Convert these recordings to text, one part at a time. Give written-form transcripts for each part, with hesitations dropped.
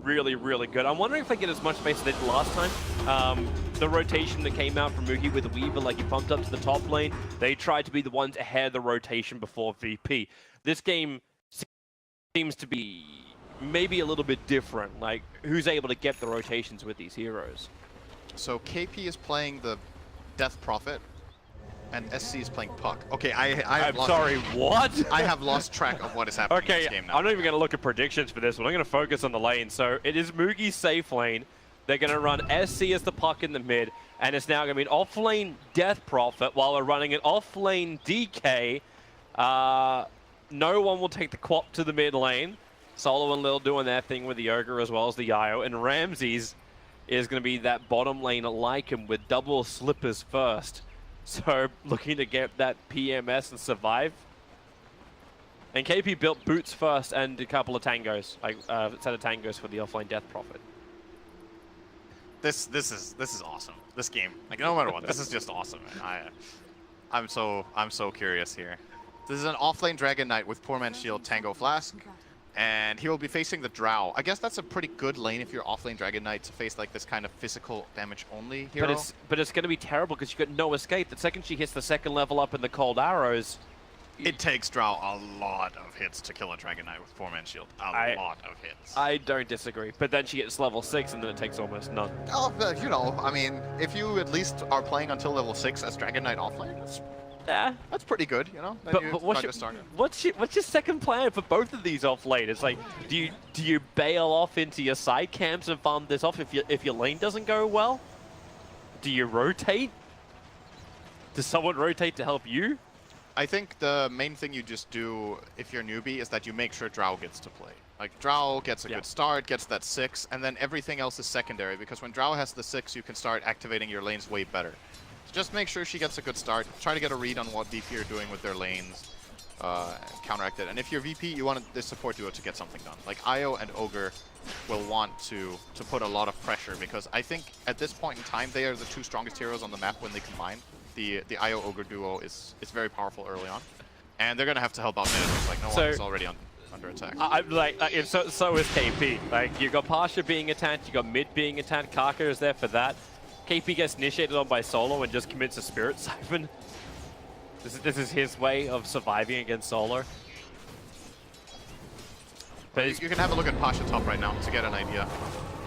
really, really good. I'm wondering if they get as much space as they did last time. The rotation that came out from Moogie with Weaver, like he bumped up to the top lane, they tried to be the ones ahead of the rotation before VP. This game seems to be maybe a little bit different, like who's able to get the rotations with these heroes. So KP is playing the Death Prophet, and SC is playing Puck. Okay, I'm sorry, what? I have lost track of what is happening in this game now. I'm not even going to look at predictions for this one. I'm going to focus on the lane. So it is Moogie's safe lane. They're going to run SC as the Puck in the mid, and it's now going to be an off-lane Death Prophet while we're running an off-lane DK. No one will take the Quap to the mid lane. Solo and Lil doing their thing with the Ogre as well as the Io, and Ramses is going to be that bottom lane like him with double slippers first. So looking to get that PMS and survive. And KP built boots first and a couple of tangos, like set of tangos for the offlane Death Prophet. This is awesome. This game, like no matter what, this is just awesome. I'm so curious here. This is an offlane Dragon Knight with Poor Man's Shield, Tango Flask, and he will be facing the Drow. I guess that's a pretty good lane if you're offlane Dragon Knight to face like this kind of physical damage only hero. But it's going to be terrible because you got no escape. The second she hits the second level up in the cold arrows, it takes Drow a lot of hits to kill a Dragon Knight with Poor Man's Shield. A lot of hits. I don't disagree. But then she gets level 6 and then it takes almost none. Oh, you know, I mean, if you at least are playing until level 6 as Dragon Knight offlane, that's pretty good, you know. But what's your second plan for both of these offlane? It's like, do you bail off into your side camps and farm this off if your lane doesn't go well? Do you rotate? Does someone rotate to help you? I think the main thing you just do if you're Newbee is that you make sure Drow gets to play. Like Drow gets a good start, gets that 6, and then everything else is secondary because when Drow has the 6, you can start activating your lanes way better. Just make sure she gets a good start. Try to get a read on what VP are doing with their lanes. Counteract it. And if you're VP, you want this support duo to get something done. Like Io and Ogre will want to put a lot of pressure because I think at this point in time, they are the 2 strongest heroes on the map when they combine. The Io Ogre duo is very powerful early on. And they're going to have to help out mid. It's like no one is already under attack. So is KP. Like, you got Pasha being attacked, you got mid being attacked, Kaka is there for that. KP gets initiated on by Solo and just commits a Spirit Siphon. This is his way of surviving against Solo. But you can have a look at Pasha top right now to get an idea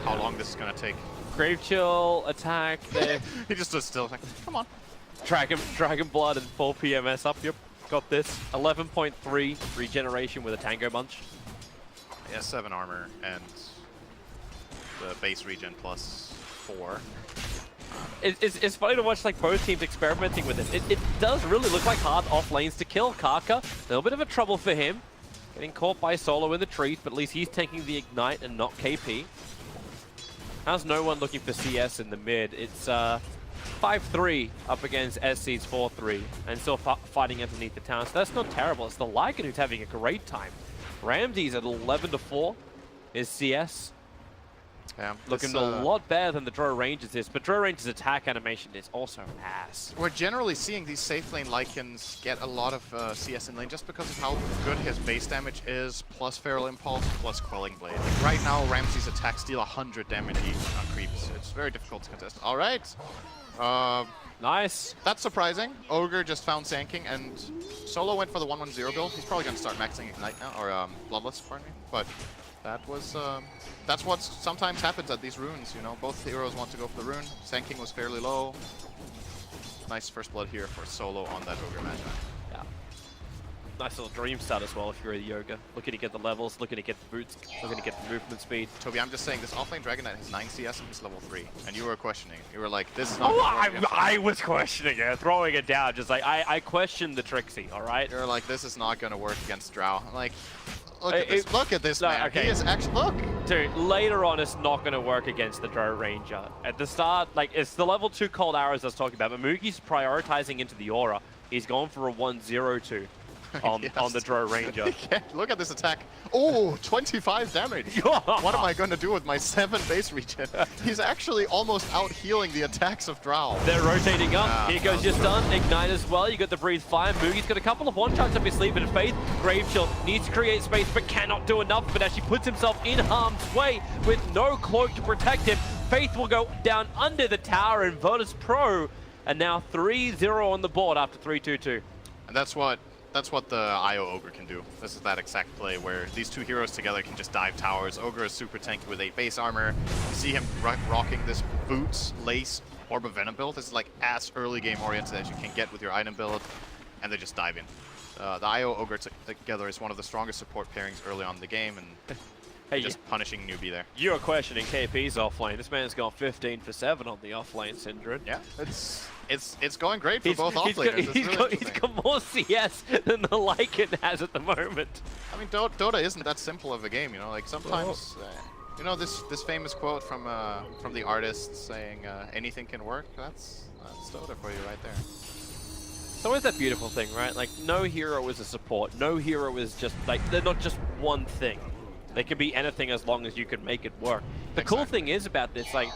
how long this is going to take. Grave Chill, attack there. He just stood still, like, come on. Dragon Blood and full PMS up. Yep, got this. 11.3 regeneration with a Tango Bunch. Yeah, 7 armor and the base regen plus 4. It's funny to watch like both teams experimenting with it. It does really look like hard off lanes to kill. Kaka, a little bit of a trouble for him. Getting caught by Solo in the trees, but at least he's taking the Ignite and not KP. How's no one looking for CS in the mid? It's 5-3 up against SC's 4-3 and still fighting underneath the town. So that's not terrible. It's the Lycan who's having a great time. Ramses at 11-4 is CS. Yeah, looking a lot better than the Drow Rangers is, but Drow Rangers' attack animation is also ass. We're generally seeing these safe lane Lycans get a lot of CS in lane just because of how good his base damage is, plus Feral Impulse, plus Quelling Blade. Like right now, Ramses' attacks deal 100 damage each on creeps. It's very difficult to contest. All right. Nice. That's surprising. Ogre just found Sand King, and Solo went for the 1-1-0 build. He's probably going to start maxing Ignite now, or Bloodlust, pardon me. But that was, that's what sometimes happens at these runes, you know. Both heroes want to go for the rune. Sand King was fairly low. Nice first blood here for Solo on that Ogre Magi. Yeah. Nice little dream start as well if you're a Yoga. Looking to get the levels, looking to get the boots, looking to get the movement speed. Toby, I'm just saying, this offlane Dragon Knight has 9 CS and he's level 3. And you were questioning. You were like, this is not... Oh, I was questioning it, throwing it down. Just like, I questioned the Trixie, all right? You're like, this is not going to work against Drow. I'm like... Look at this, man. Okay. He is actually, look. Dude, later on, it's not going to work against the Drow Ranger. At the start, like, it's the level 2 cold arrows I was talking about, but Moogie's prioritizing into the aura. He's going for a 1-0-2. on the Drow Ranger. Look at this attack. Oh, 25 damage. What am I going to do with my 7 base regen? He's actually almost out healing the attacks of Drow. They're rotating up. Here goes your stun. Ignite as well. You got the Breathe Fire. Moogie's got a couple of one-shots up his sleeve, but Faith, Grave Chill needs to create space, but cannot do enough, but actually puts himself in harm's way with no cloak to protect him. Faith will go down under the tower, and Virtus Pro, and now 3-0 on the board after 3-2-2. And that's what the IO Ogre can do. This is that exact play where these two heroes together can just dive towers. Ogre is super tanky with 8 base armor. You see him rocking this Boots, Lace, Orb of Venom build. This is like as early game oriented as you can get with your item build, and they just dive in. The IO Ogre together is one of the strongest support pairings early on in the game, and hey, just punishing Newbee there. You're questioning KP's offlane. This man's gone 15 for 7 on the offlane, Syndred. Yeah, it's going great for both offlaners. He's got more CS than the Lycan has at the moment. I mean, Dota isn't that simple of a game, you know. Like sometimes, you know, this famous quote from the artist saying, "Anything can work." That's Dota for you right there. So is that beautiful thing, right? Like, no hero is a support. No hero is just like, they're not just one thing. They can be anything as long as you can make it work. The cool thing is about this, like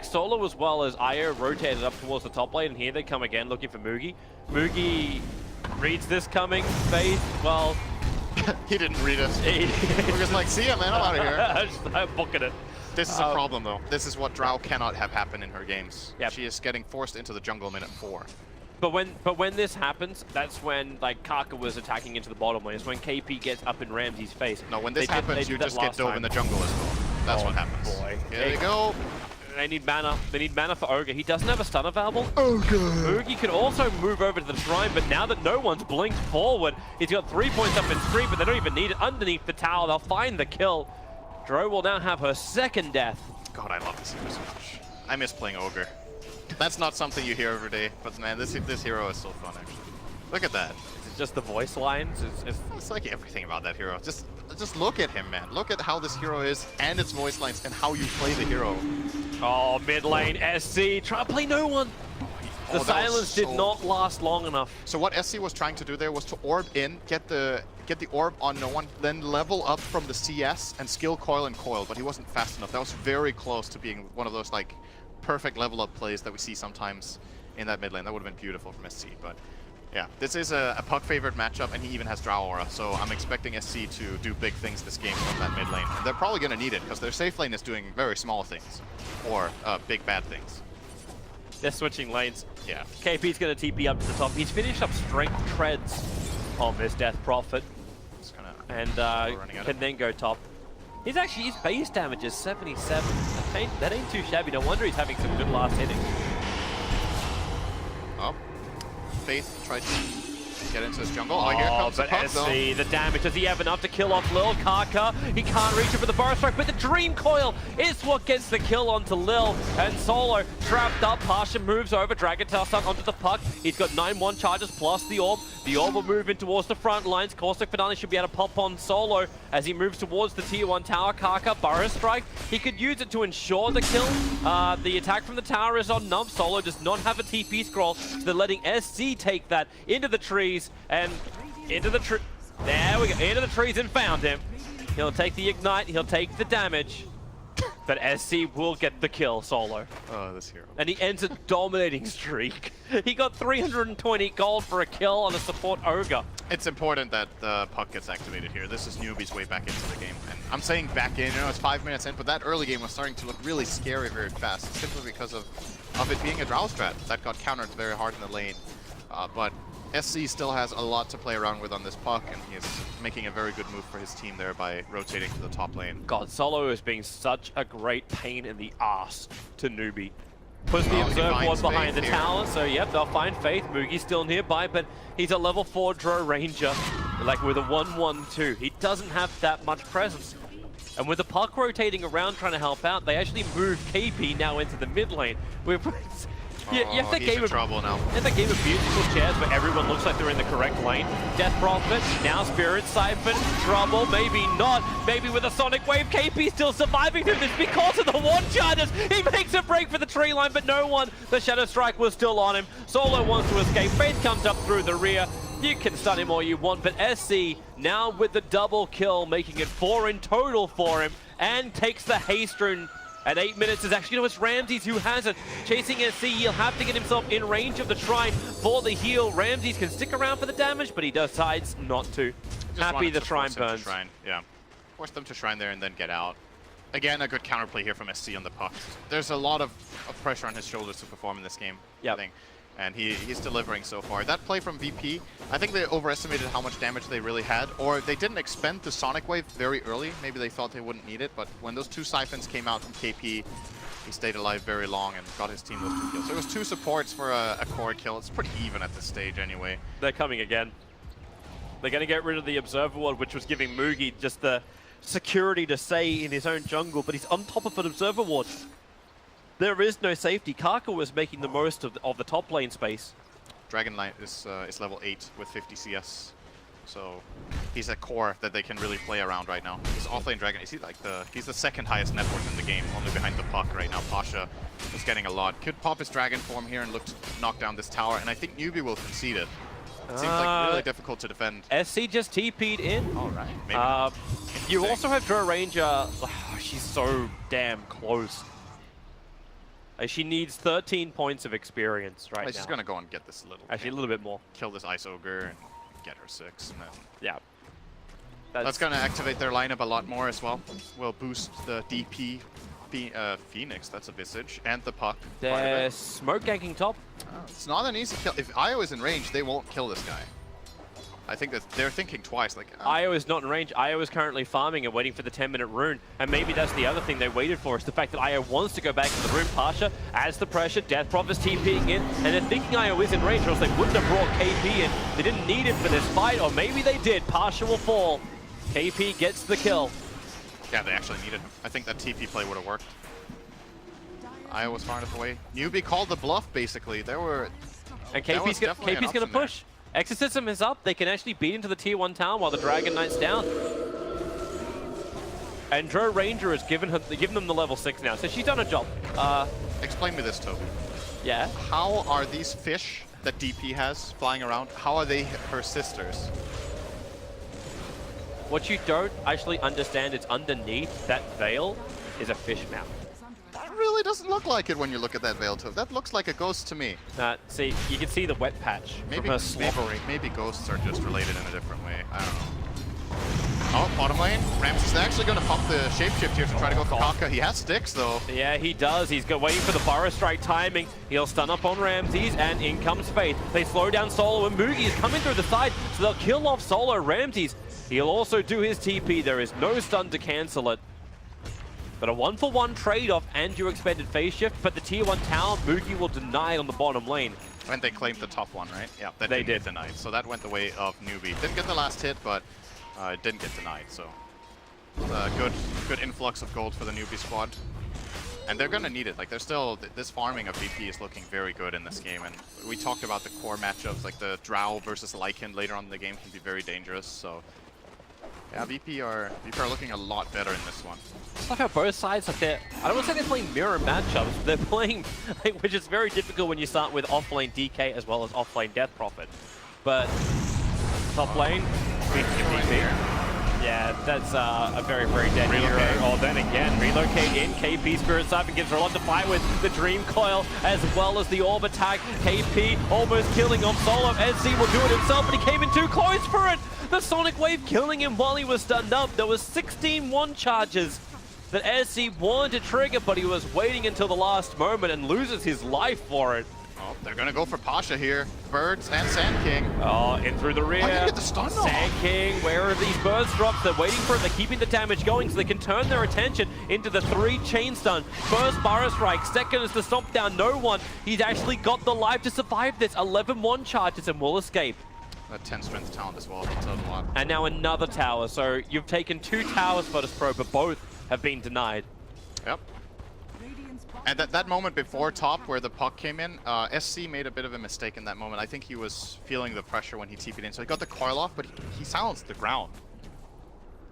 Solo as well as Io rotated up towards the top lane, and here they come again looking for Moogie. Moogie reads this coming. Faith, well... he didn't read it. We're just like, see ya, man, I'm out of here. I'm booking it. This is a problem, though. This is what Drow cannot have happen in her games. Yep. She is getting forced into the jungle minute 4. But when this happens, that's when like Kaka was attacking into the bottom lane. It's when KP gets up in Ramsey's face. No, when this happens, you just get dove in the jungle as well. That's what happens. Boy. Here they go. They need mana. They need mana for Ogre. He doesn't have a stun available. Oogie can also move over to the shrine, but now that no one's blinked forward, he's got 3 points up in screen, but they don't even need it. Underneath the tower, they'll find the kill. Dro will now have her 2nd death. God, I love this hero so much. I miss playing Ogre. That's not something you hear every day, but man, this hero is so fun, actually. Look at that. It's just the voice lines. It's like everything about that hero. Just look at him, man. Look at how this hero is, and its voice lines, and how you play the hero. Oh, mid lane, SC, try to play no one. The silence did not last long enough. So what SC was trying to do there was to orb in, get the orb on no one, then level up from the CS and skill coil and coil, but he wasn't fast enough. That was very close to being one of those like perfect level up plays that we see sometimes in that mid lane. That would have been beautiful from SC, but yeah, this is a puck favored matchup, and he even has Drow Aura, so I'm expecting SC to do big things this game from that mid lane. And they're probably going to need it, because their safe lane is doing very small things, or big bad things. They're switching lanes. Yeah. KP's going to TP up to the top. He's finished up Strength Treads on this Death Prophet, and can then go top. His base damage is 77. That ain't too shabby. No wonder he's having some good last hitting. Oh, Faith tried to get into his jungle. Oh, here comes the puck, though. The damage. Does he have enough to kill off Lil? Kaka, he can't reach it for the burst strike, but the Dream Coil is what gets the kill onto Lil. And Solo trapped up. Pasha moves over. Dragon Tail stuck onto the puck. He's got 9-1 charges plus the orb. The orb will move in towards the front lines. Caustic Finale should be able to pop on Solo as he moves towards the tier 1 tower. Kaka, Burst Strike. He could use it to ensure the kill. The attack from the tower is on Numb. Solo does not have a TP scroll, so they're letting SC take that into the trees and into the tree. There we go. Into the trees and found him. He'll take the ignite. He'll take the damage. But SC will get the kill, Solo. Oh, this hero. And he ends a dominating streak. He got 320 gold for a kill on a support Ogre. It's important that the puck gets activated here. This is Newbee's way back into the game. And I'm saying back in, you know, it's 5 minutes in, but that early game was starting to look really scary very fast, simply because of it being a Drow strat that got countered very hard in the lane. But SC still has a lot to play around with on this puck, and he is making a very good move for his team there by rotating to the top lane. God, Solo is being such a great pain in the ass to Newbee. Puts the Observe Ward behind the tower, so yep, they'll find Faith. Moogie's still nearby, but he's a level 4 Drow Ranger, like with a 1-1-2. He doesn't have that much presence. And with the puck rotating around trying to help out, they actually move KP now into the mid lane. You have that game of trouble now. In the game of musical chairs where everyone looks like they're in the correct lane. Death Prophet, now Spirit Siphon, trouble, maybe not. Maybe with a Sonic Wave, KP still surviving through this because of the one charges. He makes a break for the tree line, but no one. The Shadow Strike was still on him. Solo wants to escape. Faith comes up through the rear. You can stun him all you want, but SC now with the double kill, making it 4 in total for him, and takes the haste rune. At 8 minutes is actually, it's Ramses who has it. Chasing SC, he'll have to get himself in range of the shrine for the heal. Ramses can stick around for the damage, but he decides not to. Happy the shrine burns. Yeah, force them to shrine there and then get out. Again, a good counterplay here from SC on the puck. There's a lot of pressure on his shoulders to perform in this game, I think. And he's delivering so far. That play from VP, I think they overestimated how much damage they really had, or they didn't expend the Sonic Wave very early. Maybe they thought they wouldn't need it, but when those 2 siphons came out from KP, he stayed alive very long and got his team those 2 kills. So it was 2 supports for a core kill. It's pretty even at this stage anyway. They're coming again. They're going to get rid of the Observer Ward, which was giving Mugi just the security to stay in his own jungle, but he's on top of an Observer Ward. There is no safety. Kaka was making the most of the top lane space. Dragon Knight is level 8 with 50 CS. So he's a core that they can really play around right now. He's offlane Dragon. Is he like he's the 2nd highest net worth in the game, only behind the puck right now. Pasha is getting a lot. Could pop his Dragon form here and look to knock down this tower, and I think Newbee will concede it. It seems like really difficult to defend. SC just TP'd in. All right, maybe. You also have Drow Ranger. Oh, she's so damn close. She needs 13 points of experience right now. She's going to go and get this little... Actually, a little bit more. Kill this Ice Ogre and get her 6. And then yeah. That's going to activate their lineup a lot more as well. Will boost the DP Phoenix, that's a Visage, and the puck. They're smoke ganking top. It's not an easy kill. If Io is in range, they won't kill this guy. I think that they're thinking twice. Like Io is not in range. Io is currently farming and waiting for the 10-minute rune. And maybe that's the other thing they waited for, is the fact that Io wants to go back to the rune. Pasha adds the pressure. Death Prophet's TPing in. And they're thinking Io is in range, or else they wouldn't have brought KP in. They didn't need him for this fight, or maybe they did. Pasha will fall. KP gets the kill. Yeah, they actually needed him. I think that TP play would have worked. Io was far enough away. Newbee called the bluff, basically. There were... And KP's going to push. Exorcism is up. They can actually beat into the tier 1 town while the Dragon Knight's down. And Drow Ranger has given them the level 6 now, so she's done her job. Explain me this, Toby. Yeah? How are these fish that DP has flying around, how are they her sisters? What you don't actually understand is underneath that veil is a fish mouth. That really doesn't look like it when you look at that veil, Toby. That looks like a ghost to me. See, you can see the wet patch from her slobbering. Maybe ghosts are just related in a different way. I don't know. Oh, bottom lane. Ramses is actually going to pump the shapeshift here to try to go for Kaka. He has sticks, though. Yeah, he does. He's waiting for the Burrow Strike timing. He'll stun up on Ramses, and in comes Faith. They slow down Solo, and Mugi is coming through the side, so they'll kill off Solo. Ramses, he'll also do his TP. There is no stun to cancel it. But a 1-for-1 trade-off and your expended phase shift, but the tier 1 tower, Mugi will deny it on the bottom lane. And they claimed the top one, right? Yeah, that they didn't get denied. So that went the way of Newbee. Didn't get the last hit, but it didn't get denied. So good influx of gold for the Newbee squad. And they're going to need it. Like, they're still, this farming of VP is looking very good in this game. And we talked about the core matchups, like the Drow versus Lycan later on in the game can be very dangerous. So yeah, VP are looking a lot better in this one. It's like how both sides, like I don't want to say they're playing mirror matchups, but they're playing, which is very difficult when you start with off-lane DK as well as off-lane Death Prophet. But top lane, VP. Yeah, that's a very, very dead hero. Oh, then again, relocate in. KP Spirit Siphon gives her a lot to fight with. The Dream Coil as well as the Orb attack. KP almost killing off Solo. SC will do it himself, but he came in too close for it. The Sonic Wave killing him while he was stunned up. There was 16 one charges that SC wanted to trigger, but he was waiting until the last moment and loses his life for it. Oh, they're gonna go for Pasha here. Birds and Sand King. Oh, in through the rear. I didn't get the stun off. Sand King, where are these birds drops? They're waiting for it. They're keeping the damage going so they can turn their attention into the 3 chain stun. First Burrow Strike, second is to stomp down no one. He's actually got the life to survive this. 11 one charges and will escape. That 10 strength talent as well. That's a lot. And now another tower. So you've taken 2 towers, Virtus Pro, but both have been denied. Yep. And that moment before top where the puck came in, SC made a bit of a mistake in that moment. I think he was feeling the pressure when he TP'd in. So he got the coil off, but he silenced the ground.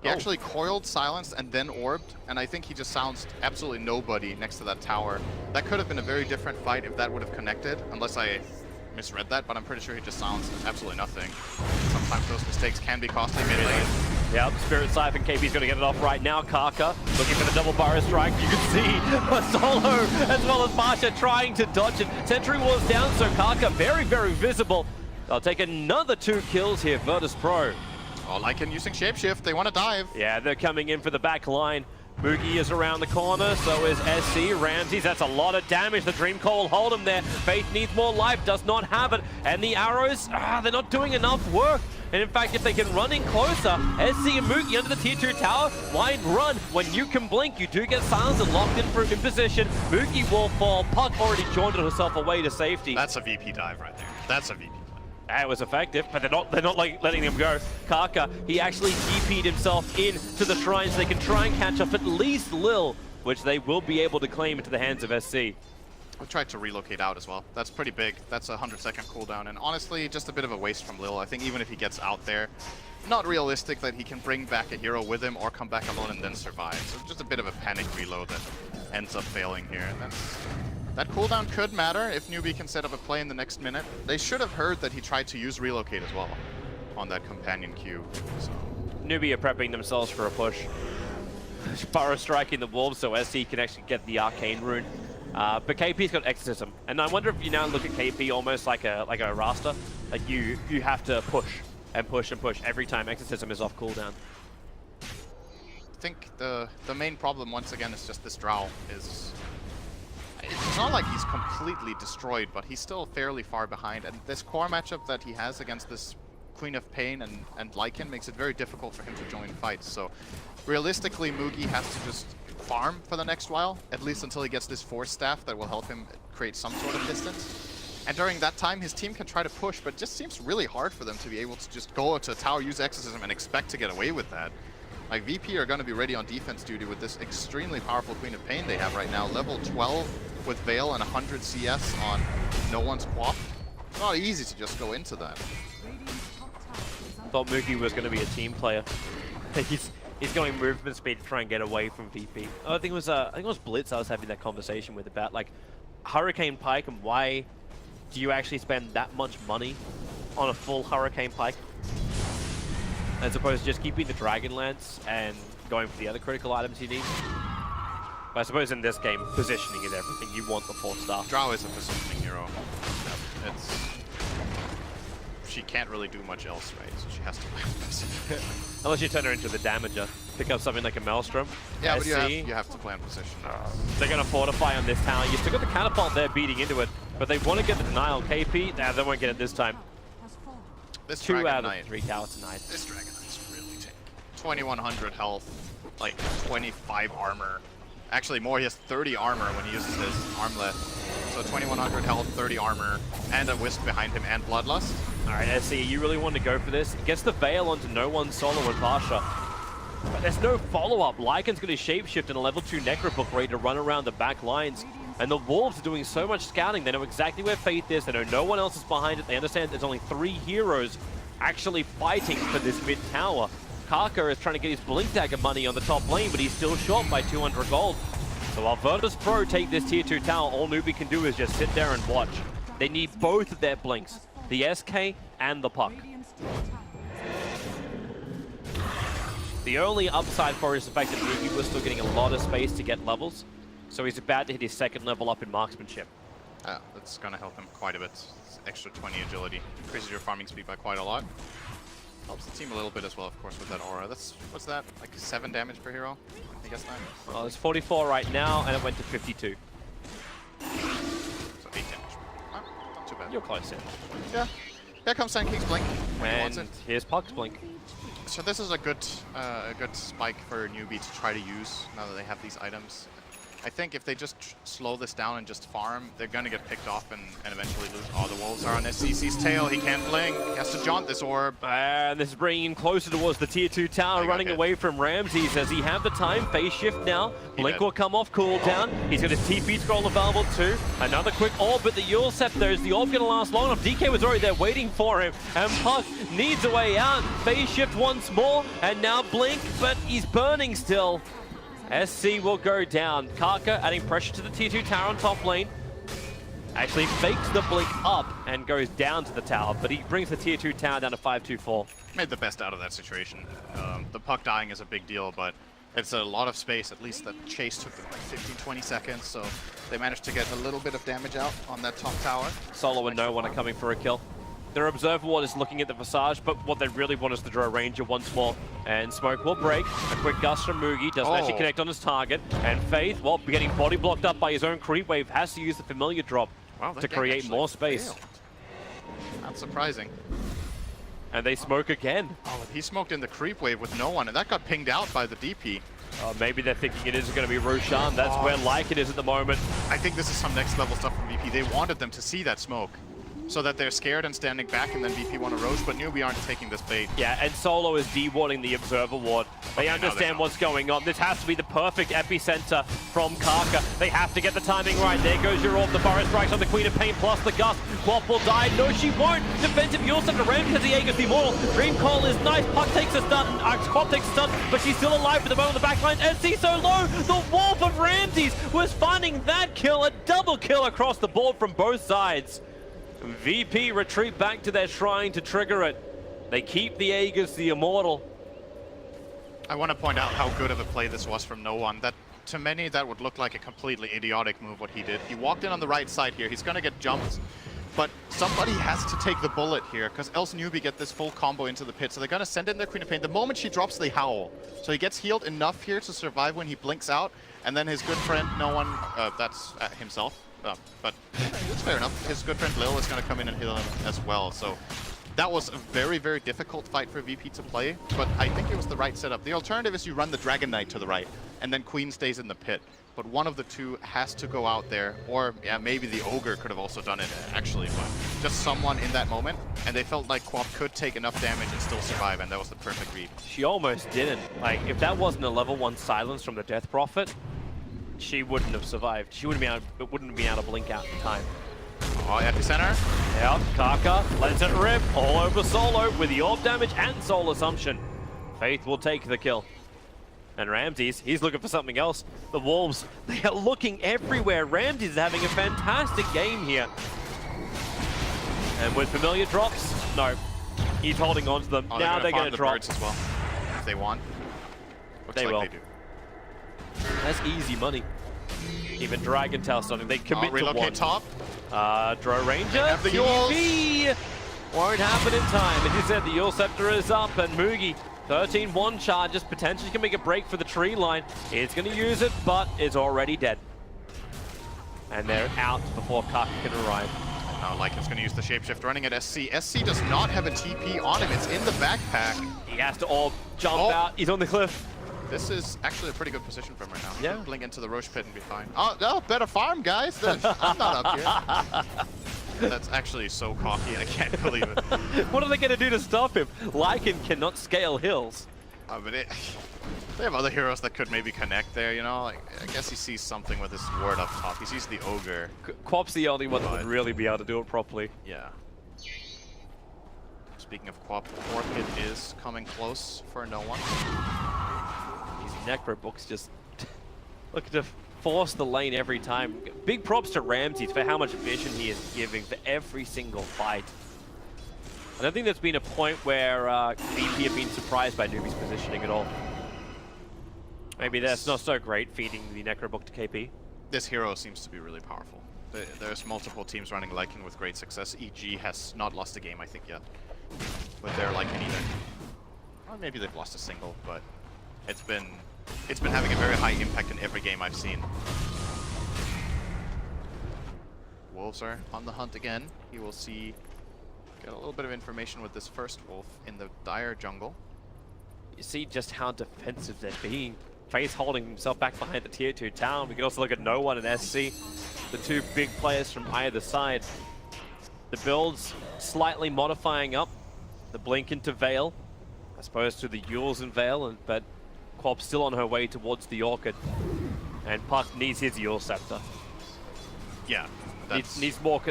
He actually coiled, silenced, and then orbed. And I think he just silenced absolutely nobody next to that tower. That could have been a very different fight if that would have connected, unless I misread that, but I'm pretty sure he just silenced absolutely nothing. Sometimes those mistakes can be costly mid lane. Yep, Spirit Siphon, KP's going to get it off right now. Kaka looking for the double burrow strike. You can see a Solo as well as Marsha trying to dodge it. Sentry Wall's down, so Kaka very, very visible. They'll take another 2 kills here, Virtus Pro. Oh, Lycan using Shapeshift, they want to dive. Yeah, they're coming in for the back line. Moogie is around the corner, so is SC. Ramses, that's a lot of damage. The Dream Core will hold him there. Faith needs more life, does not have it. And the arrows, they're not doing enough work. And in fact, if they can run in closer, SC and Moogie under the tier 2 tower, why run? When you can blink, you do get silenced and locked in position. Moogie will fall. Puck already jaunted herself away to safety. That's a VP dive right there. That's a VP. It was effective, but they're not like letting him go. Kaka, he actually DP'd himself into the shrine so they can try and catch up at least Lil, which they will be able to claim into the hands of SC. We tried to relocate out as well. That's pretty big. That's a 100-second cooldown, and honestly, just a bit of a waste from Lil. I think even if he gets out there, not realistic that he can bring back a hero with him or come back alone and then survive. So just a bit of a panic reload that ends up failing here. And that cooldown could matter if Newbee can set up a play in the next minute. They should have heard that he tried to use relocate as well on that companion queue. So. Newbee are prepping themselves for a push. Burrow striking the wolves so SC can actually get the arcane rune. But KP's got exorcism, and I wonder if you now look at KP almost like a Rasta. Like you have to push and push and push every time exorcism is off cooldown. I think the main problem once again is just this Drow is. It's not like he's completely destroyed, but he's still fairly far behind. And this core matchup that he has against this Queen of Pain and Lycan makes it very difficult for him to join fights. So realistically, Moogie has to just farm for the next while, at least until he gets this Force Staff that will help him create some sort of distance. And during that time, his team can try to push, but it just seems really hard for them to be able to just go to a tower, use Exorcism, and expect to get away with that. Like, VP are going to be ready on defense duty with this extremely powerful Queen of Pain they have right now. Level 12 with Veil and 100 CS on no one's quap. It's not easy to just go into that. Thought Moogie was going to be a team player. He's going movement speed to try and get away from VP. Oh, I think it was Blitz I was having that conversation with about, like, Hurricane Pike and why do you actually spend that much money on a full Hurricane Pike? As opposed to just keeping the Dragon Lance and going for the other critical items you need. But I suppose in this game, positioning is everything. You want the 4-star. Drow is a positioning hero. She can't really do much else, right? So she has to play Unless you turn her into the damager. Pick up something like a Maelstrom. Yeah, but you have to play in position. They're going to fortify on this tower. You still got the catapult there beating into it, but they want to get the denial. KP, they won't get it this time. This 2 out of 3 towers tonight. This Dragon Knight's really tanky. 2100 health, like 25 armor. Actually more, he has 30 armor when he uses his armlet. So 2100 health, 30 armor, and a Wisp behind him, and Bloodlust. Alright, SC, you really want to go for this? Gets the Veil onto no one Solo and Pasha. But there's no follow-up. Lycan's going to shapeshift in a level 2 Necrobook ready to run around the back lines. And the Wolves are doing so much scouting. They know exactly where Faith is. They know no one else is behind it. They understand there's only 3 heroes actually fighting for this mid tower. Kaka is trying to get his Blink Dagger money on the top lane, but he's still short by 200 gold. So while Virtus Pro take this tier 2 tower, all Newbee can do is just sit there and watch. They need both of their Blinks, the SK and the Puck. The only upside for is the fact that Newbee was still getting a lot of space to get levels. So he's about to hit his 2nd level up in marksmanship. That's going to help him quite a bit. It's extra 20 agility. Increases your farming speed by quite a lot. Helps the team a little bit as well, of course, with that aura. That's, what's that? Like 7 damage per hero? I guess that. Well, it's 44 right now, and it went to 52. So 8 damage. Not too bad. You're close, yeah. Here comes Sand King's Blink. And here's Puck's Blink. So this is a good spike for Newbee to try to use now that they have these items. I think if they just slow this down and just farm, they're going to get picked off and eventually lose. Oh, the Wolves are on SCC's tail. He can't blink. He has to jaunt this orb. And this is bringing him closer towards the tier 2 tower, running away from Ramses. Does he have the time? Phase shift now. Blink will come off cooldown. He's got his TP scroll available too. Another quick orb, but the Yule Scepter, is the orb going to last long enough? DK was already there waiting for him. And Puck needs a way out. Phase shift once more. And now Blink, but he's burning still. SC will go down. Kaka adding pressure to the tier 2 tower on top lane. Actually fakes the blink up and goes down to the tower, but he brings the tier 2 tower down to 5-2-4. Made the best out of that situation. The puck dying is a big deal, but it's a lot of space. At least the chase took them like 15-20 seconds, so they managed to get a little bit of damage out on that top tower. Solo and no one are coming for a kill. Their observer ward is looking at the Visage, but what they really want is to draw a Ranger once more. And smoke will break. A quick gust from Mugi, doesn't actually connect on his target. And Faith, well, getting body blocked up by his own creep wave, has to use the familiar drop to create more space. Failed. Not surprising. And they smoke again. Oh, he smoked in the creep wave with no one, and that got pinged out by the DP. Maybe they're thinking it is going to be Roshan. That's where Like it is at the moment. I think this is some next level stuff from VP. They wanted them to see that smoke, so that they're scared and standing back, and then VP want to roach, but Newbee aren't taking this bait. Yeah, and Solo is de-warding the Observer ward. They understand what's going on. This has to be the perfect epicenter from Kaka. They have to get the timing right. There goes your orb. The forest strikes on the Queen of Pain plus the gust. Quap will die. No, she won't. Defensive Yulsa to Ram because the Aegis the Immortal. Dream Call is nice. Puck takes a stun. Quap takes a stun, but she's still alive for the moment on the backline. SC so low. The Wolf of Ramses was finding that kill. A double kill across the board from both sides. VP retreat back to their shrine to trigger it. They keep the Aegis, the Immortal. I want to point out how good of a play this was from no one. That, to many, that would look like a completely idiotic move, what he did. He walked in on the right side here. He's going to get jumped, but somebody has to take the bullet here, because else Newbee get this full combo into the pit. So they're going to send in their Queen of Pain. The moment she drops, they howl. So he gets healed enough here to survive when he blinks out, and then his good friend, no one, that's himself. But it's fair enough. His good friend Lil is going to come in and heal him as well. So that was a very, very difficult fight for VP to play, but I think it was the right setup. The alternative is you run the Dragon Knight to the right, and then Queen stays in the pit. But one of the two has to go out there, or yeah, maybe the Ogre could have also done it, actually, but just someone in that moment, and they felt like Quap could take enough damage and still survive, and that was the perfect read. She almost didn't. Like, if that wasn't a level 1 silence from the Death Prophet, she wouldn't have survived. She wouldn't have been able to blink out in time. Oh, epicenter. Yeah, Kaka lets it rip all over Solo with the orb damage and Soul Assumption. Faith will take the kill. And Ramses, he's looking for something else. The Wolves, they are looking everywhere. Ramses is having a fantastic game here. And with familiar drops, no. He's holding on to them. Oh, now they're going to drop. Birds as well, if they want. Looks they like will. They do. That's easy money. Even Dragon Tail starting. They commit to relocate one. top. Draw Ranger. Have the TV won't happen in time. As you said, the Yule Scepter is up, and Mugi, 13-1 charges, potentially can make a break for the tree line. It's going to use it, but it's already dead. And they're out before Kaka can arrive. Now Lycan's going to use the shapeshift running at SC. SC does not have a TP on him. It's in the backpack. He has to all jump out. He's on the cliff. This is actually a pretty good position for him right now. Yeah. Could blink into the Roche pit and be fine. Oh, no, better farm, guys. I'm not up here. That's actually so cocky. I can't believe it. What are they going to do to stop him? Lycan cannot scale hills. But they have other heroes that could maybe connect there, you know? Like, I guess he sees something with his ward up top. He sees the Ogre. Quap's the only one that would really be able to do it properly. Yeah. Speaking of Quap, Orchid is coming close for no one. These Necro books just looking to force the lane every time. Big props to Ramses for how much vision he is giving for every single fight. I don't think there's been a point where VP have been surprised by Newbee's positioning at all. Maybe that's not so great feeding the Necro book to KP. This hero seems to be really powerful. There's multiple teams running Lycan with great success. EG has not lost a game, I think, yet. With their Lycan either. Or maybe they've lost a single, but it's been having a very high impact in every game I've seen. Wolves are on the hunt again. You will get a little bit of information with this first wolf in the dire jungle. You see just how defensive they're being. Face holding himself back behind the tier 2 town. We can also look at No One and SC, the two big players from either side. The builds slightly modifying up. The blink into Veil, as opposed to the Yules in Veil, but Quap's still on her way towards the Orchid. And Puck needs his Yule Scepter. Yeah. Needs more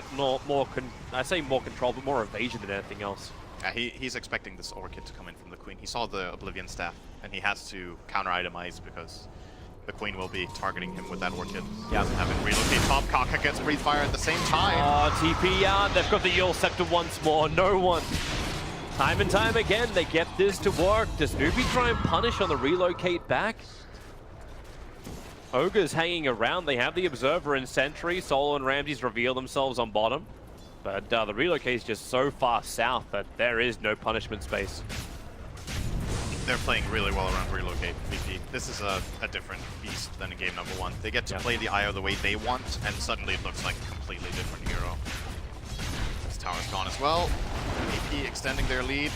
I say more control, but more evasion than anything else. Yeah, he's expecting this Orchid to come in from the Queen. He saw the Oblivion Staff, and he has to counter-itemize because the Queen will be targeting him with that Orchid. Yeah. Having relocate top, Kaka gets Breathe Fire at the same time. Oh, TP out. They've got the Yule Scepter once more. No one. Time and time again, they get this to work. Does Newbee try and punish on the relocate back? Ogre's hanging around. They have the Observer and Sentry. Solo and Ramses reveal themselves on bottom. But the relocate is just so far south that there is no punishment space. They're playing really well around relocate, VP. This is a different beast than in game number 1. They get to play the IO the way they want, and suddenly it looks like a completely different hero. This tower's gone as well. VP extending their lead.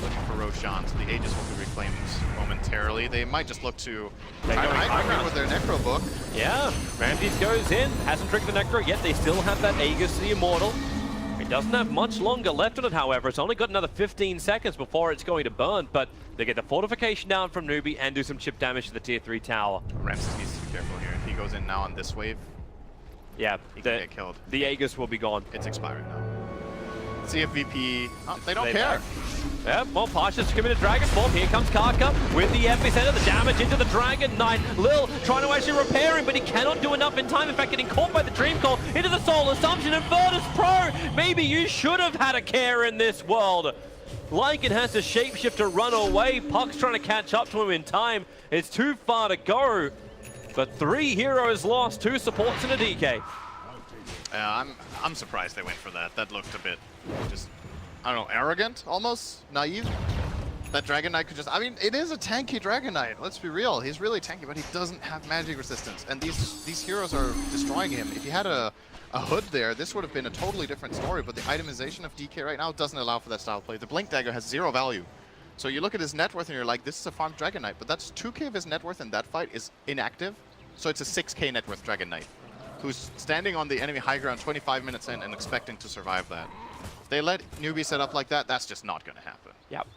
Looking for Roshan, so the Aegis will be reclaimed momentarily. They might just look to high ground with their Necro book. Yeah, Ramses goes in, hasn't triggered the Necro yet. They still have that Aegis to the Immortal. It doesn't have much longer left on it, however. It's only got another 15 seconds before it's going to burn, but they get the fortification down from Newbee and do some chip damage to the tier 3 tower. Ramses needs to be careful here. If he goes in now on this wave, yeah, he can get killed. The Aegis will be gone. It's expiring now. Let's see if VP... Oh, they don't care. Yeah, well, Pasha's coming to Dragon Form. Here comes Kaka with the epicenter, the damage into the Dragon Knight. Lil trying to actually repair him, but he cannot do enough in time. In fact, getting caught by the Dream Call into the Soul Assumption. And Virtus Pro, maybe you should have had a care in this world. Lycan has to shapeshift to run away. Puck's trying to catch up to him in time. It's too far to go. But 3 heroes lost, 2 supports and a DK. I'm surprised they went for that. That looked a bit just, I don't know, arrogant almost, naive. That Dragon Knight could just, I mean, it is a tanky Dragon Knight. Let's be real. He's really tanky, but he doesn't have magic resistance. And these heroes are destroying him. If he had a hood there, this would have been a totally different story. But the itemization of DK right now doesn't allow for that style of play. The Blink Dagger has 0 value. So you look at his net worth and you're like, this is a farmed Dragon Knight. But that's 2k of his net worth in that fight is inactive. So it's a 6k net worth Dragon Knight, who's standing on the enemy high ground 25 minutes in and expecting to survive that. If they let Newbee set up like that, that's just not going to happen. Yep.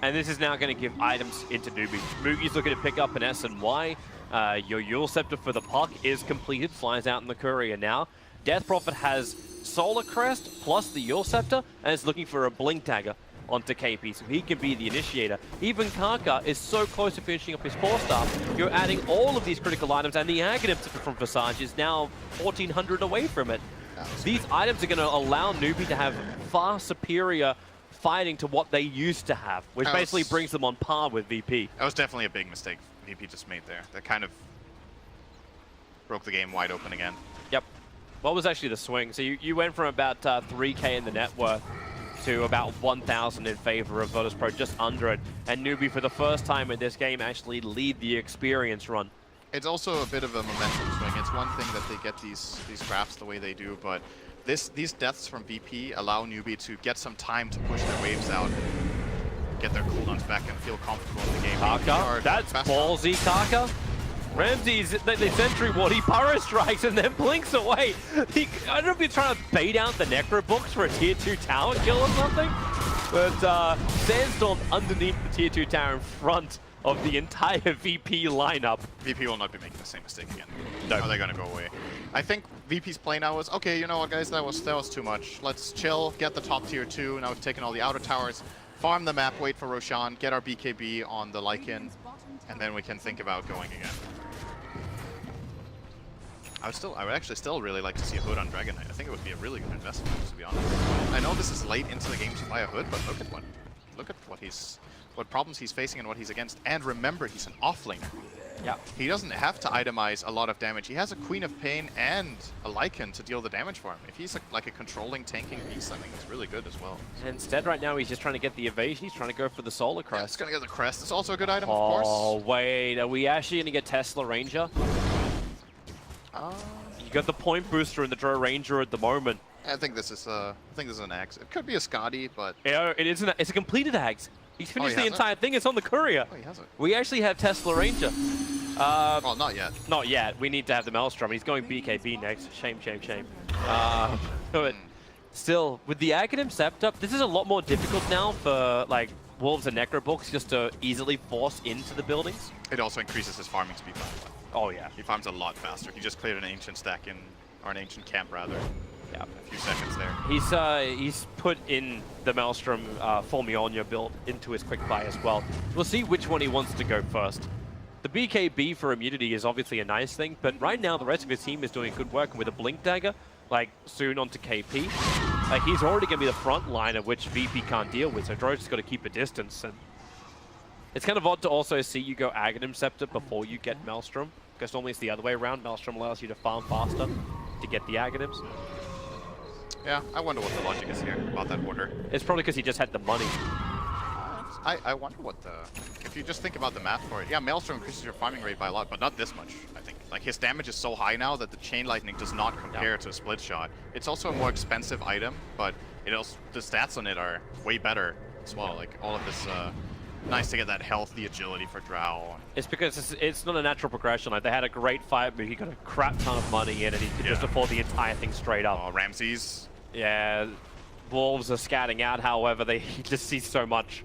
And this is now going to give items into Newbee. Mugi's looking to pick up an S and Y. Your Yule Scepter for the Puck is completed, flies out in the courier now. Death Prophet has Solar Crest plus the Yule Scepter and is looking for a Blink Dagger onto KP, so he can be the initiator. Even Kaka is so close to finishing up his 4-star. You're adding all of these critical items, and the Aghanim from Visage is now 1400 away from it. These items are going to allow Newbee to have far superior fighting to what they used to have, which basically brings them on par with VP. That was definitely a big mistake VP just made there. That kind of broke the game wide open again. Yep. What was actually the swing? So you went from about 3k in the net worth to about 1,000 in favor of Virtus Pro, just under it. And Newbee, for the first time in this game, actually lead the experience run. It's also a bit of a momentum swing. It's one thing that they get these crafts the way they do, but these deaths from VP allow Newbee to get some time to push their waves out and get their cooldowns back and feel comfortable in the game. Kaka, that's ballsy, Kaka. Ramses, they Sentry Ward, he Pyro Strikes and then blinks away. I don't know if he's trying to bait out the Necro books for a tier 2 tower kill or something, but Sandstorm underneath the tier 2 tower in front of the entire VP lineup. VP will not be making the same mistake again. No. Are they going to go away? I think VP's play now was, okay, you know what, guys, that was too much. Let's chill, get the top tier 2. Now we've taken all the outer towers, farm the map, wait for Roshan, get our BKB on the Lycan, and then we can think about going again. I would actually still really like to see a hood on Dragon Knight. I think it would be a really good investment, to be honest. I know this is late into the game to buy a hood, but look at what problems he's facing and what he's against. And remember, he's an offlaner. Yeah. He doesn't have to itemize a lot of damage. He has a Queen of Pain and a Lycan to deal the damage for him. If he's like a controlling, tanking piece, I think it's really good as well. And instead, right now, he's just trying to get the evasion. He's trying to go for the Solar Crest. Yeah, he's going to get the Crest. It's also a good item, of course. Oh, wait. Are we actually going to get Tesla Ranger? You got the point booster in the Drow Ranger at the moment. I think this is an axe. It could be a Scotty, but yeah, it's a completed axe. He's finished the entire thing. It's on the courier. Oh, he has it. We actually have Tesla Ranger. Well, not yet. Not yet. We need to have the Maelstrom. He's going BKB next. Shame, shame, shame. But still, with the Aghanim Scepter, this is a lot more difficult now for like Wolves and Necrobooks just to easily force into the buildings. It also increases his farming speed by a lot. Oh yeah. He farms a lot faster. He just cleared an ancient stack or an ancient camp rather. Yeah. A few seconds there. He's put in the Maelstrom Formionia build into his quick buy as well. We'll see which one he wants to go first. The BKB for immunity is obviously a nice thing, but right now the rest of his team is doing good work with a Blink Dagger, like soon onto KP. Like he's already going to be the front line of which VP can't deal with, so Dro's just got to keep a distance. And it's kind of odd to also see you go Aghanim Scepter before you get Maelstrom, because normally it's the other way around. Maelstrom allows you to farm faster to get the Aghanims. Yeah, I wonder what the logic is here about that order. It's probably because he just had the money. I wonder what the... If you just think about the math for it, yeah, Maelstrom increases your farming rate by a lot, but not this much, I think. Like, his damage is so high now that the Chain Lightning does not compare to a Split Shot. It's also a more expensive item, but it also, the stats on it are way better as well. Like, all of this... nice to get that health, the agility for Drow. It's because it's not a natural progression. Like, they had a great fight, but he got a crap ton of money in, and he could just afford the entire thing straight up. Oh, Ramses. Yeah, Wolves are scatting out, however, he just sees so much.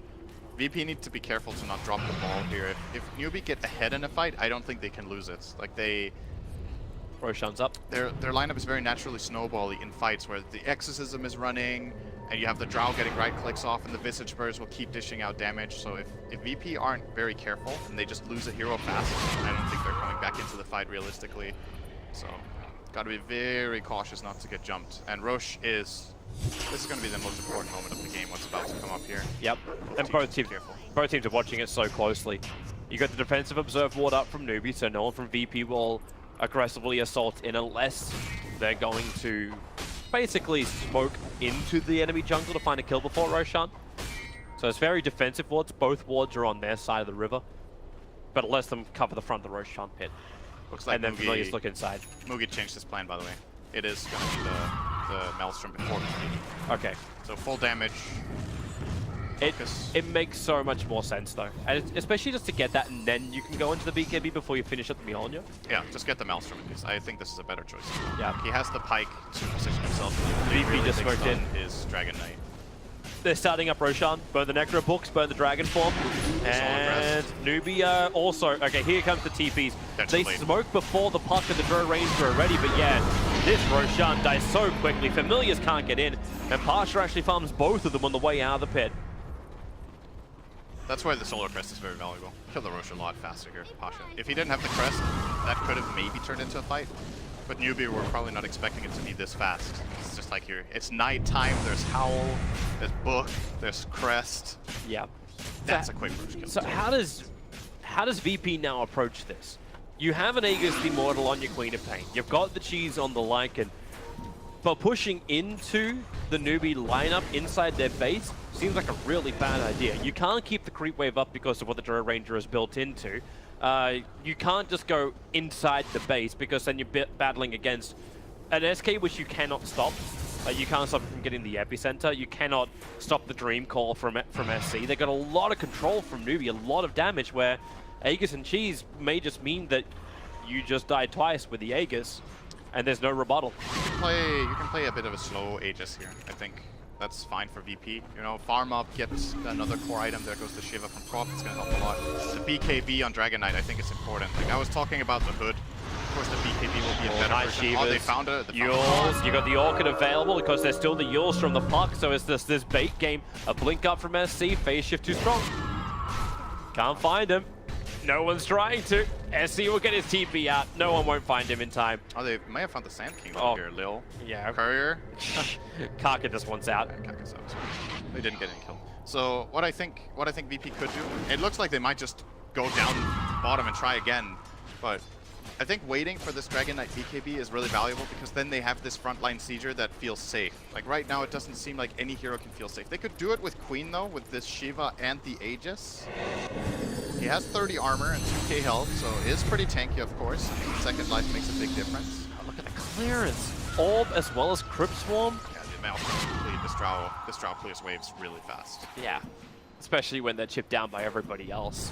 VP need to be careful to not drop the ball here. If Newbee get ahead in a fight, I don't think they can lose it. Like Roshan's up. Their lineup is very naturally snowbally in fights where the Exorcism is running, and you have the Drow getting right clicks off, and the Visage Burst will keep dishing out damage. So if VP aren't very careful, and they just lose a hero fast, I don't think they're coming back into the fight realistically. So, gotta be very cautious not to get jumped. And Rosh is... This is going to be the most important moment of the game, what's about to come up here. Yep, and both teams are watching it so closely. You got the defensive observe ward up from Newbee, so no one from VP will aggressively assault in unless they're going to basically smoke into the enemy jungle to find a kill before Roshan. So it's very defensive wards. Both wards are on their side of the river, but it lets them cover the front of the Roshan pit. Looks like and then Familiars look inside. Mugi changed his plan, by the way. It is going to be the Maelstrom before the Okay. So full damage. It makes so much more sense though, and especially just to get that, and then you can go into the BKB before you finish up the Mjolnir. Yeah, just get the Maelstrom because I think this is a better choice. Yeah, he has the Pike to position himself. VP really just smoked in his Dragon Knight. They're starting up Roshan, burn the Necro books, burn the Dragon form, and Newbee also. Okay, here comes the TPs. They smoke before the puck and the Drow Ranger are ready, but yeah, this Roshan dies so quickly. Familiars can't get in, and Pasha actually farms both of them on the way out of the pit. That's why the Solar Crest is very valuable. Kill the Rosh a lot faster here, Pasha. If he didn't have the Crest, that could have maybe turned into a fight. But Newbee, we're probably not expecting it to be this fast. It's just like here, it's nighttime, there's Howl, there's Book, there's Crest. Yeah. That's a quick Rosh kill. So how does VP now approach this? You have an Aegis Immortal on your Queen of Pain. You've got the cheese on the Lycan. But pushing into the Newbee lineup inside their base seems like a really bad idea. You can't keep the creep wave up because of what the Drow Ranger is built into. You can't just go inside the base because then you're battling against an SK which you cannot stop. You can't stop from getting the epicenter. You cannot stop the Dream Call from SC. They got a lot of control from Newbee, a lot of damage where Aegis and Cheese may just mean that you just die twice with the Aegis. And there's no rebuttal. You can play a bit of a slow Aegis here. I think that's fine for VP. You know, farm up, get another core item. There goes the Shiva from Prop. It's going to help a lot. The BKB on Dragon Knight, I think is important. Like I was talking about the Hood. Of course, the BKB will be a better version. Shivas. Oh, they found it. Yules. You got the Orchid available because there's still the Yules from the puck. So it's this bait game. A blink up from SC. Phase shift too strong. Can't find him. No one's trying to. SC will get his TP out. No one won't find him in time. Oh, they may have found the Sand King here, Lil. Yeah. Courier. Kaka just wants out. Yeah, Kaka's out. They didn't get any kill. So what I think VP could do, it looks like they might just go down bottom and try again. But I think waiting for this Dragon Knight BKB is really valuable because then they have this frontline Sieger that feels safe. Like right now, it doesn't seem like any hero can feel safe. They could do it with Queen though, with this Shiva and the Aegis. He has 30 armor and 2k health, so is pretty tanky, of course. Second life makes a big difference. Oh, look at the clearance. Orb as well as Crypt Swarm. Yeah, the amount complete. This Drow clears waves really fast. Yeah, especially when they're chipped down by everybody else.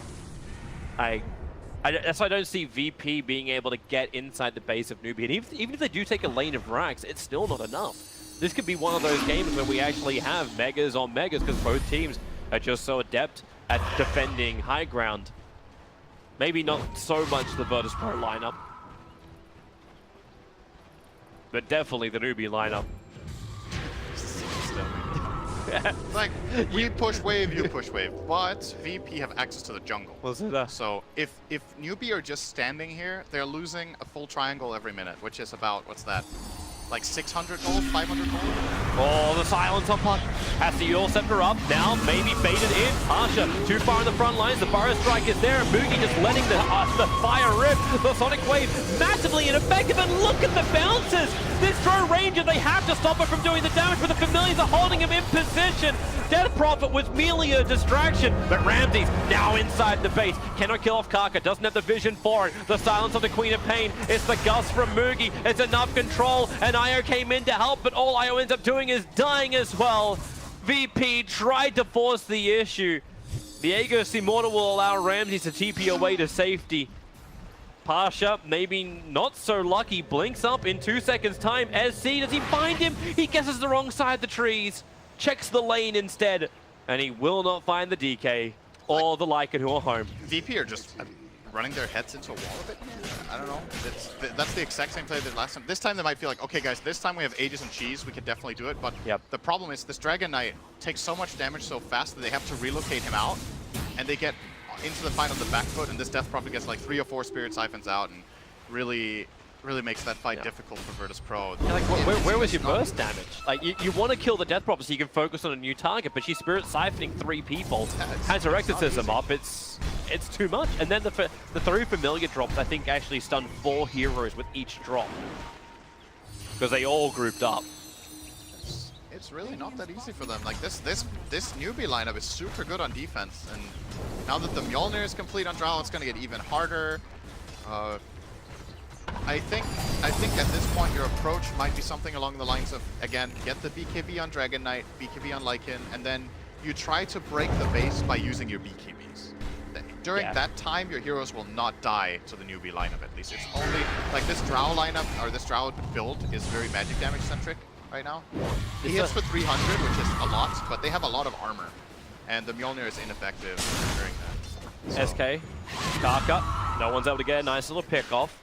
That's why I don't see VP being able to get inside the base of Newbee. And even if they do take a lane of Rax, it's still not enough. This could be one of those games where we actually have Megas on Megas because both teams are just so adept at defending high ground. Maybe not so much the Virtus Pro lineup, but definitely the Newbee lineup. Like, we push wave, you push wave. But VP have access to the jungle. Was it that? So if Newbee are just standing here, they're losing a full triangle every minute, which is about, what's that? Like 600 gold, 500 gold? Oh, the silence on Puck. Has the Eul Scepter up. Now maybe baited in. Pasha too far in the front lines. The Burrow Strike is there. Moogie just letting the fire rip. The Sonic Wave massively ineffective. And look at the bounces. This throw ranger, they have to stop it from doing the damage, but the Familiars are holding him in position. Death Prophet was merely a distraction, but Ramsey's now inside the base. Cannot kill off Kaka, doesn't have the vision for it. The silence of the Queen of Pain. It's the gust from Moogie. It's enough control, and Io came in to help, but all Io ends up doing is dying as well. VP tried to force the issue. The Aegis Immortal will allow Ramsey to TP away to safety. Pasha, maybe not so lucky, blinks up in 2 seconds time. SC, does he find him? He guesses the wrong side of the trees. Checks the lane instead, and he will not find the DK or the Lycan who are home. VP are just running their heads into a wall a bit. I don't know. That's the exact same play they did last time. This time they might feel like, okay guys, this time we have Aegis and Cheese, we could definitely do it, but the problem is this Dragon Knight takes so much damage so fast that they have to relocate him out, and they get into the fight on the back foot, and this Death Prophet gets like 3 or 4 Spirit Siphons out, and really makes that fight difficult for Virtus Pro. Yeah, like, where was your burst damage? Like, you want to kill the Death Prophet so you can focus on a new target, but she's Spirit Siphoning 3 people, has her Exorcism up, it's too much. And then the 3 Familiar drops, I think, actually stunned 4 heroes with each drop. Because they all grouped up. It's really not that easy for them. Like, this Newbee lineup is super good on defense, and now that the Mjolnir is complete on Drow, it's going to get even harder. I think at this point your approach might be something along the lines of, again, get the BKB on Dragon Knight, BKB on Lycan, and then you try to break the base by using your BKBs. During that time, your heroes will not die to the Newbee lineup, at least. It's only, like, this Drow lineup, or this Drow build is very magic damage centric right now. He hits for 300, which is a lot, but they have a lot of armor, and the Mjolnir is ineffective during that. So. SK, Kaka, no one's able to get a nice little pick off.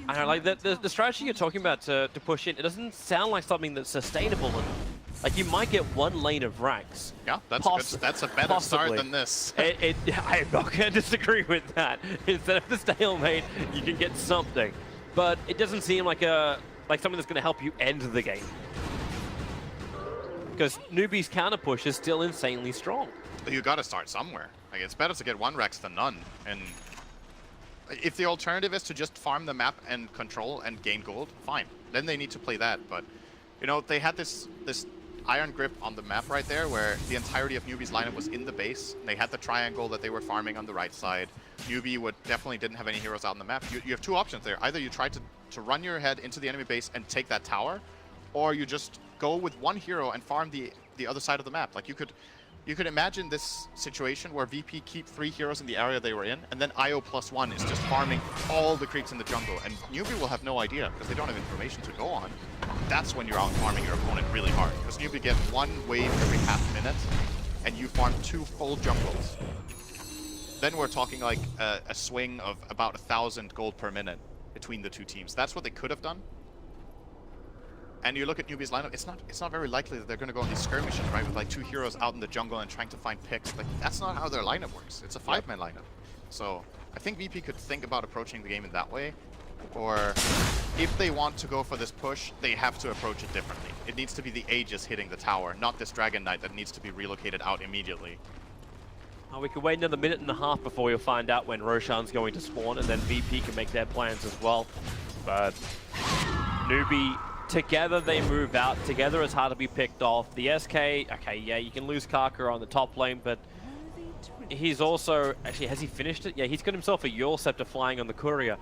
I don't know, like the strategy you're talking about to push in, it doesn't sound like something that's sustainable. And, like, you might get 1 lane of Rax. Yeah, that's a better start than this. I'm not going to disagree with that. Instead of the stalemate, you can get something. But it doesn't seem like something that's going to help you end the game. Because Newbee's counter push is still insanely strong. You got to start somewhere. Like, it's better to get 1 Rex than none. And if the alternative is to just farm the map and control and gain gold, fine. Then they need to play that. But, you know, they had this iron grip on the map right there where the entirety of Newbee's lineup was in the base. They had the triangle that they were farming on the right side. Newbee definitely didn't have any heroes out on the map. You have 2 options there. Either you try to run your head into the enemy base and take that tower, or you just go with 1 hero and farm the other side of the map. Like, you could imagine this situation where VP keep 3 heroes in the area they were in, and then IO +1 is just farming all the creeps in the jungle, and Newbee will have no idea because they don't have information to go on. That's when you're out farming your opponent really hard, because Newbee gets 1 wave every half minute, and you farm 2 full jungles. Then we're talking like a swing of about 1,000 gold per minute between the 2 teams. That's what they could have done. And you look at Newbee's lineup, it's not very likely that they're going to go on these skirmishes, right? With like 2 heroes out in the jungle and trying to find picks. Like, that's not how their lineup works. It's a 5-man lineup. So I think VP could think about approaching the game in that way. Or if they want to go for this push, they have to approach it differently. It needs to be the Aegis hitting the tower, not this Dragon Knight that needs to be relocated out immediately. Oh, we can wait another 1.5 minutes before you'll find out when Roshan's going to spawn, and then VP can make their plans as well. But Newbee, together they move out. Together it's hard to be picked off. The SK, okay, yeah, you can lose Kaka on the top lane, but he's also, actually, has he finished it? Yeah, he's got himself a Eul Scepter flying on the Courier.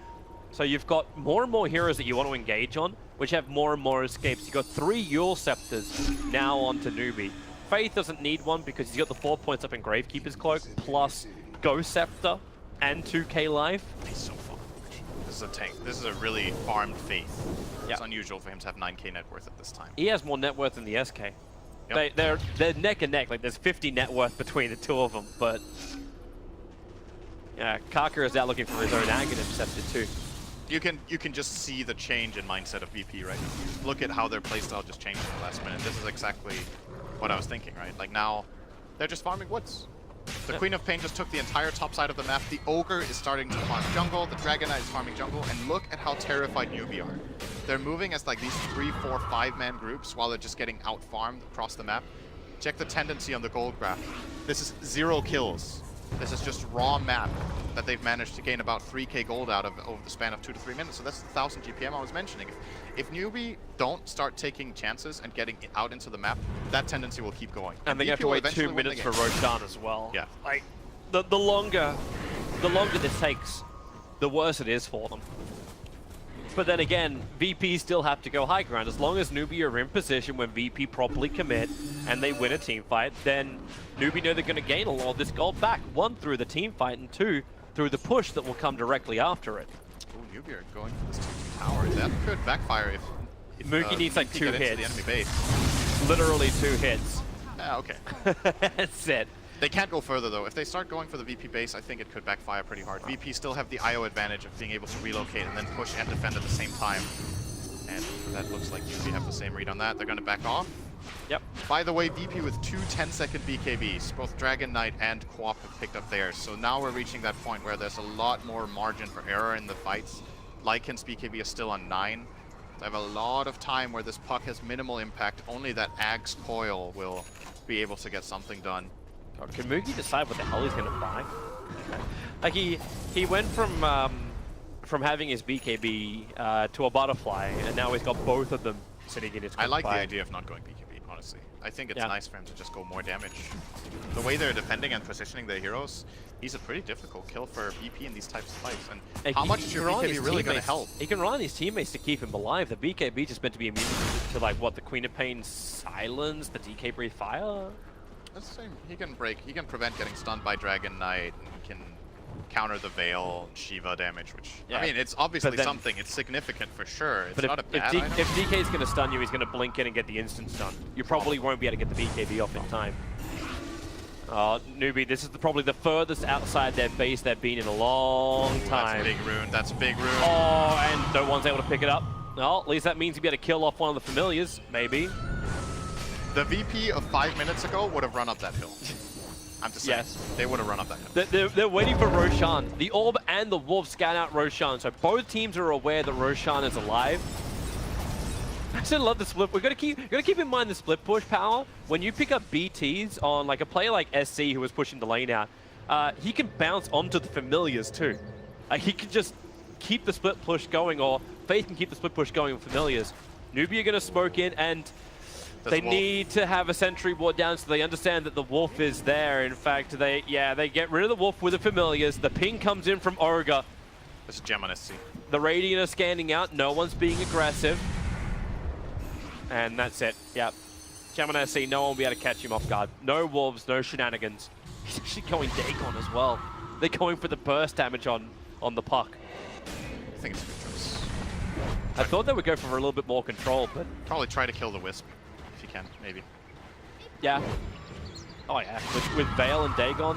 So you've got more and more heroes that you want to engage on, which have more and more escapes. You've got 3 Eul Scepters now onto Newbee. Faith doesn't need one because he's got the 4 points up in Gravekeeper's Cloak, plus Ghost Scepter and 2k life. He's so far. This is a tank. This is a really farmed Faith. Yep. It's unusual for him to have 9k net worth at this time. He has more net worth than the SK. Yep. They're neck and neck. Like, there's 50 net worth between the 2 of them, but yeah, Kaka is out looking for his own Aghanim Scepter too. You can just see the change in mindset of VP right now. Look at how their playstyle just changed in the last minute. This is exactly what I was thinking, right? Like now, they're just farming woods. The Queen of Pain just took the entire top side of the map. The Ogre is starting to farm jungle. The Dragon Knight is farming jungle. And look at how terrified Newbee are. They're moving as like these 3, 4, 5-man groups while they're just getting out-farmed across the map. Check the tendency on the gold graph. This is 0 kills. This is just raw map that they've managed to gain about 3k gold out of over the span of 2 to 3 minutes. So that's the 1000 GPM I was mentioning. If Newbee don't start taking chances and getting out into the map, that tendency will keep going. And they have to wait 2 minutes for Roshan as well. Yeah. Like, the longer this takes, the worse it is for them. But then again, VP still have to go high ground. As long as Newbee are in position when VP properly commit and they win a team fight, then Newbee know they're going to gain a lot of this gold back. 1, through the team fight, and 2, through the push that will come directly after it. Oh, Newbee are going for this tower. That could backfire if Mookie needs like 2 hits. The enemy base. Literally 2 hits. Yeah, okay. That's it. They can't go further though. If they start going for the VP base, I think it could backfire pretty hard. VP still have the IO advantage of being able to relocate and then push and defend at the same time. And that looks like Newbee have the same read on that. They're going to back off. Yep. By the way, VP with 2 10-second BKBs. Both Dragon Knight and Quap have picked up theirs. So now we're reaching that point where there's a lot more margin for error in the fights. Lycan's BKB is still on 9. They have a lot of time where this puck has minimal impact. Only that Ag's coil will be able to get something done. God, can Mookie decide what the hell he's going to buy? Like he went from having his BKB to a butterfly, and now he's got both of them sitting in his. I like the idea of not going BKB, honestly. I think it's nice for him to just go more damage. The way they're defending and positioning their heroes, he's a pretty difficult kill for VP in these types of fights. And how much is your BKB really going to help? He can rely on his teammates to keep him alive. The BKB just meant to be immune to like what, the Queen of Pain silence, the DK breathe fire. That's the same. He can prevent getting stunned by Dragon Knight. He can counter the Veil, Shiva damage, which, I mean, it's obviously something. It's significant for sure. It's not a bad item. If DK is going to stun you, he's going to blink in and get the instant stun. You probably won't be able to get the BKB off in time. Newbie, this is probably the furthest outside their base they've been in a long time. That's a big rune. That's a big rune. Oh, and no one's able to pick it up. Well, at least that means you'll be able to kill off one of the familiars, maybe. The VP of 5 minutes ago would have run up that hill. I'm just saying. Yes. They would have run up that hill. They're waiting for Roshan. The Orb and the Wolf scan out Roshan, so both teams are aware that Roshan is alive. I just love the split. We've got to keep in mind the split push power. When you pick up BTs on like a player like SC who was pushing the lane out, he can bounce onto the familiars too. He can just keep the split push going, or Faith can keep the split push going with familiars. Newbee are going to smoke in, and they need to have a sentry ward down so they understand that the Wolf is there. In fact, they get rid of the Wolf with the familiars. The ping comes in from Ogre. This is Gem on SC. The Radiant are scanning out. No one's being aggressive. And that's it. Yep. Gem on SC, no one will be able to catch him off guard. No Wolves, no shenanigans. He's actually going Dagon as well. They're going for the burst damage on the puck. I think it's a good choice. I thought they would go for a little bit more control, but... Probably try to kill the Wisp. If you can, maybe. Yeah. Oh yeah, with Veil and Dagon.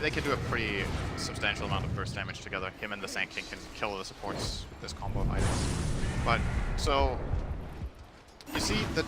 They can do a pretty substantial amount of burst damage together. Him and the Sand King can kill the supports with this combo of items. But, so... You see, the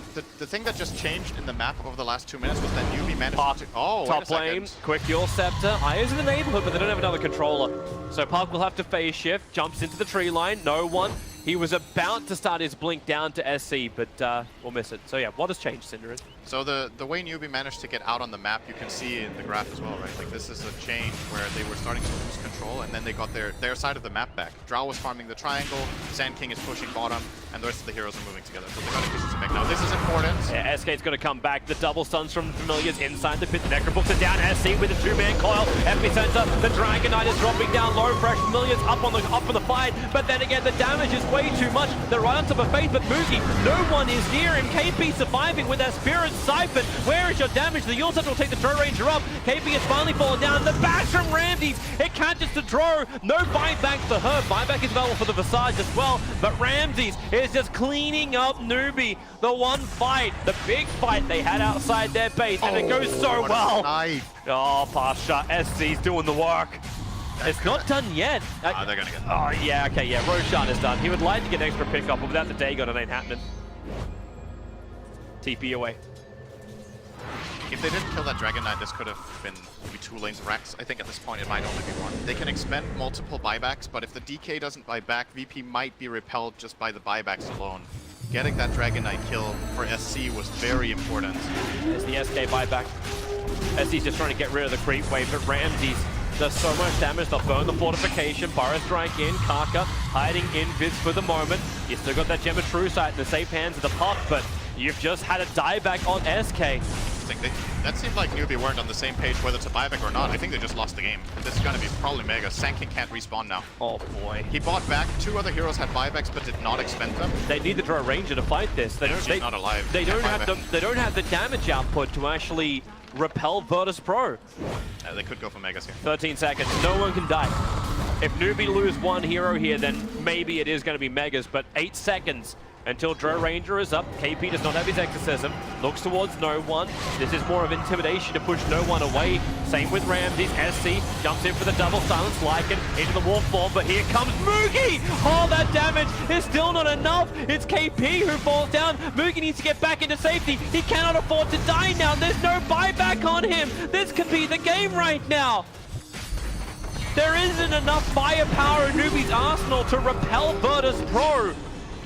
thing that just changed in the map over the last 2 minutes was that Newbee managed to... Oh, top lane, quick Yule Scepter. Aya's in the neighborhood, but they don't have another controller. So Park will have to phase shift, jumps into the tree line, no one. He was about to start his blink down to SC, but we'll miss it. So yeah, what has changed, Cinderin? So the way Newbee managed to get out on the map, you can see in the graph as well, right? Like this is a change where they were starting to lose control, and then they got their side of the map back. Drow was farming the triangle, Sand King is pushing bottom, and the rest of the heroes are moving together. So they got increases back. Now this is important. Yeah, SK's going to come back. The double stuns from Familiars inside the pit. The Necrobooks are down. SC with a 2-man coil. Epicenter. The Dragon Knight is dropping down low. Fresh Familiars up for the fight. But then again, the damage is way too much. They're right on top of Faith, but Mookie, no one is near him. KP surviving with that Spirit Siphon. Where is your damage? The Yule Scepter will take the Throw Ranger up. KP has finally fallen down. The bash from Ramses. It catches the draw. No buyback for her. Buyback is available for the Visage as well. But Ramses is just cleaning up Newbee. The one fight, the big fight they had outside their base, and it goes so well. Oh, Pasha, SC's doing the work. It's not done yet. They're gonna get. Oh yeah, okay, yeah. Roshan is done. He would like to get an extra pickup, but without the Dagon, it ain't happening. TP away. if they didn't kill that Dragon Knight, this could have been maybe 2 lanes of Rex. I think at this point it might only be 1. They can expend multiple buybacks, but if the DK doesn't buy back, VP might be repelled just by the buybacks alone. Getting that Dragon Knight kill for SC was very important. There's the SK buyback. SC's just trying to get rid of the creep wave, but Ramses does so much damage. They'll burn the fortification. Burrow strike in. Kaka hiding in Viz for the moment. You still got that Gem of True Sight in the safe hands of the Puck, but you've just had a dieback on SK. That seemed like Newbee weren't on the same page whether to buyback or not. I think they just lost the game. And this is going to be probably Mega. Sanking can't respawn now. Oh boy. He bought back. 2 other heroes had buybacks but did not expend them. They need to draw a Ranger to fight this. They're not alive. They don't have the damage output to actually repel Virtus Pro. They could go for Megas here. 13 seconds. No one can die. If Newbee lose 1 hero here, then maybe it is going to be Megas, but 8 seconds until Drow Ranger is up. KP does not have his Exorcism. Looks towards no one. This is more of intimidation to push no one away. Same with Ramses. SC jumps in for the double silence. Lycan into the wolf form, but here comes Moogie! Oh, that damage is still not enough. It's KP who falls down. Moogie needs to get back into safety. He cannot afford to die now. There's no buyback on him. This could be the game right now. There isn't enough firepower in Newbee's arsenal to repel Virtus Pro.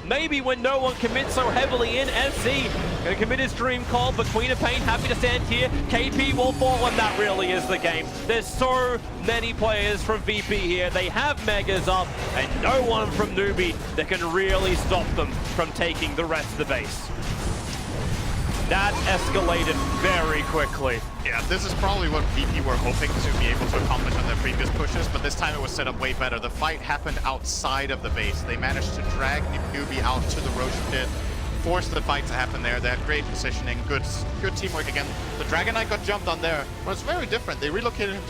Maybe when no one commits so heavily in, SC gonna commit his dream call, but Queen of Pain happy to stand here. KP will fall, and that really is the game. There's so many players from VP here. They have Megas up, and no one from Newbee that can really stop them from taking the rest of the base. That escalated very quickly. Yeah, this is probably what VP were hoping to be able to accomplish on their previous pushes, but this time it was set up way better. The fight happened outside of the base. They managed to drag Newbee out to the Roche pit, force the fight to happen there. They had great positioning, good teamwork again. The Dragon Knight got jumped on there, but it's very different. They relocated him